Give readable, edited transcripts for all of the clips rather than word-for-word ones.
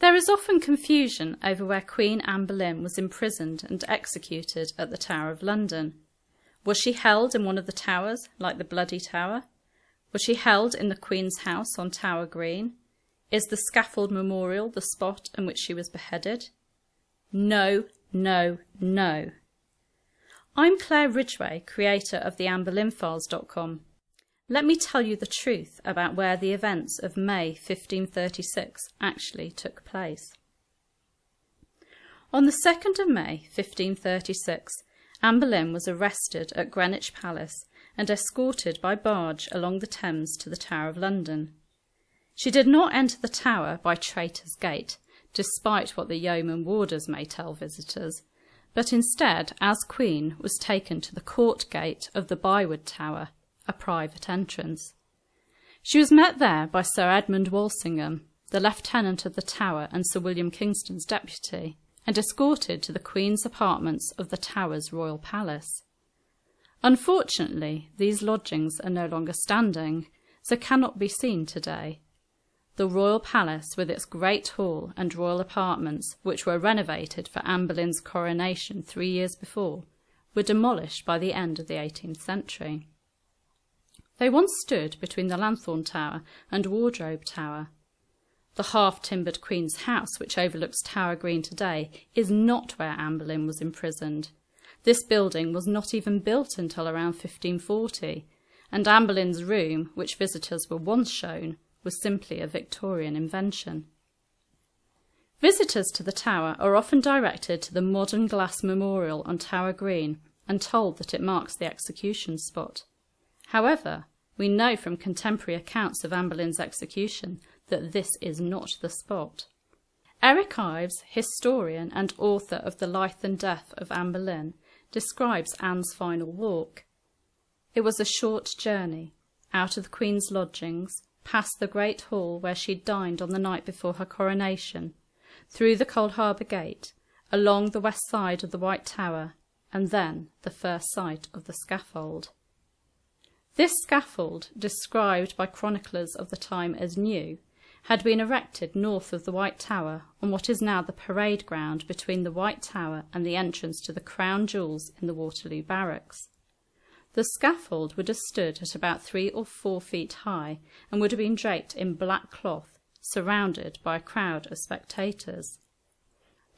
There is often confusion over where Queen Anne Boleyn was imprisoned and executed at the Tower of London. Was she held in one of the towers, like the Bloody Tower? Was she held in the Queen's house on Tower Green? Is the scaffold memorial the spot in which she was beheaded? No, no, no. I'm Claire Ridgway, creator of the AnneBoleynFiles.com. Let me tell you the truth about where the events of May 1536 actually took place. On the 2nd of May 1536, Anne Boleyn was arrested at Greenwich Palace and escorted by barge along the Thames to the Tower of London. She did not enter the Tower by Traitor's Gate, despite what the yeoman warders may tell visitors, but instead, as Queen, was taken to the Court Gate of the Byward Tower, a private entrance. She was met there by Sir Edmund Walsingham, the Lieutenant of the Tower and Sir William Kingston's deputy, and escorted to the Queen's apartments of the Tower's royal palace. Unfortunately, these lodgings are no longer standing, so cannot be seen today. The royal palace, with its great hall and royal apartments, which were renovated for Anne Boleyn's coronation 3 years before, were demolished by the end of the 18th century. They once stood between the Lanthorn Tower and Wardrobe Tower. The half-timbered Queen's house, which overlooks Tower Green today, is not where Anne Boleyn was imprisoned. This building was not even built until around 1540, and Anne Boleyn's room, which visitors were once shown, was simply a Victorian invention. Visitors to the Tower are often directed to the modern glass memorial on Tower Green and told that it marks the execution spot. However, we know from contemporary accounts of Anne Boleyn's execution that this is not the spot. Eric Ives, historian and author of The Life and Death of Anne Boleyn, describes Anne's final walk. It was a short journey, out of the Queen's lodgings, past the great hall where she dined on the night before her coronation, through the Coldharbour Gate, along the west side of the White Tower, and then the first sight of the scaffold. This scaffold, described by chroniclers of the time as new, had been erected north of the White Tower on what is now the parade ground between the White Tower and the entrance to the Crown Jewels in the Waterloo Barracks. The scaffold would have stood at about 3 or 4 feet high and would have been draped in black cloth, surrounded by a crowd of spectators.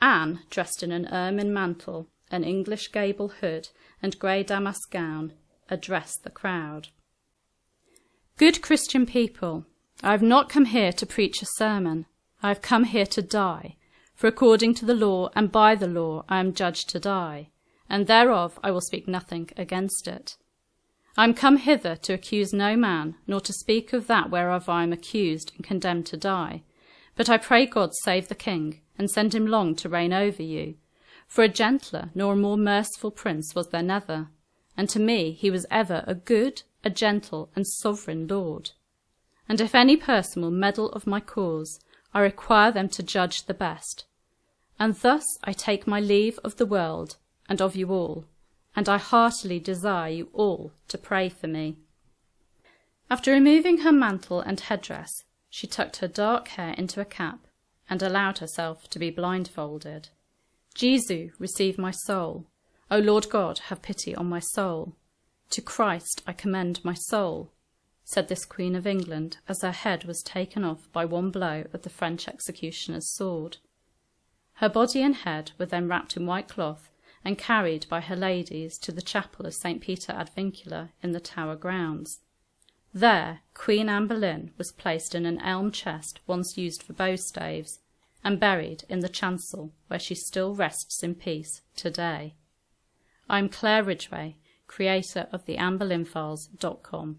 Anne, dressed in an ermine mantle, an English gable hood and grey damask gown, addressed the crowd. Good Christian people, I have not come here to preach a sermon. I have come here to die, for according to the law and by the law I am judged to die, and thereof I will speak nothing against it. I am come hither to accuse no man, nor to speak of that whereof I am accused and condemned to die. But I pray God save the king, and send him long to reign over you. For a gentler nor a more merciful prince was there never, and to me he was ever a good, a gentle, and sovereign lord. And if any person will meddle of my cause, I require them to judge the best. And thus I take my leave of the world, and of you all, and I heartily desire you all to pray for me. After removing her mantle and headdress, she tucked her dark hair into a cap, and allowed herself to be blindfolded. Jesu, receive my soul. O Lord God, have pity on my soul. To Christ I commend my soul, said this Queen of England, as her head was taken off by one blow of the French executioner's sword. Her body and head were then wrapped in white cloth and carried by her ladies to the chapel of St. Peter ad Vincula in the Tower grounds. There Queen Anne Boleyn was placed in an elm chest once used for bowstaves, and buried in the chancel where she still rests in peace today. I'm Claire Ridgway, creator of the AnneBoleynFiles.com.